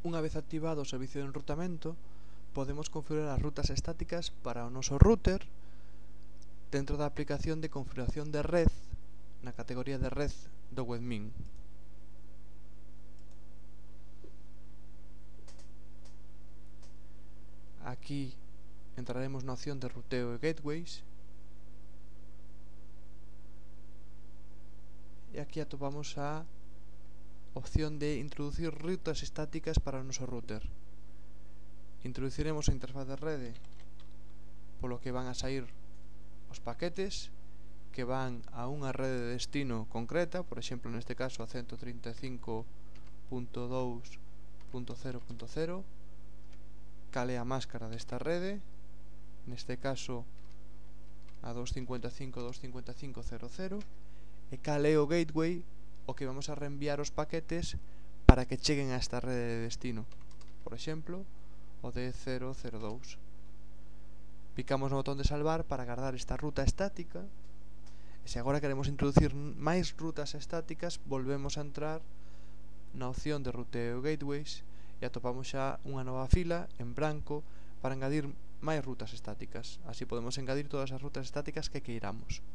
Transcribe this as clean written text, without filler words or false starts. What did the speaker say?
Unha vez activado o servicio de enrutamento, podemos configurar as rutas estáticas para o noso router dentro da aplicación de configuración de red na categoría de red do webmin. Aquí entraremos na opción de ruteo e gateways e aquí atopamos a opción de introducir rutas estáticas para o noso router. Introduciremos a interfaz de rede polo que van a sair os paquetes que van a unha rede de destino concreta, por exemplo neste caso a 135.2.0.0, cal é a máscara desta rede, neste caso a 255.255.0.0, e cal é o gateway o que vamos a reenviar os paquetes para que cheguen a esta rede de destino, por exemplo o de 002. Picamos no botón de salvar para guardar esta ruta estática, e se agora queremos introducir máis rutas estáticas, volvemos a entrar na opción de ruteo gateways e atopamos xa unha nova fila en branco para engadir máis rutas estáticas. Así podemos engadir todas as rutas estáticas que queiramos.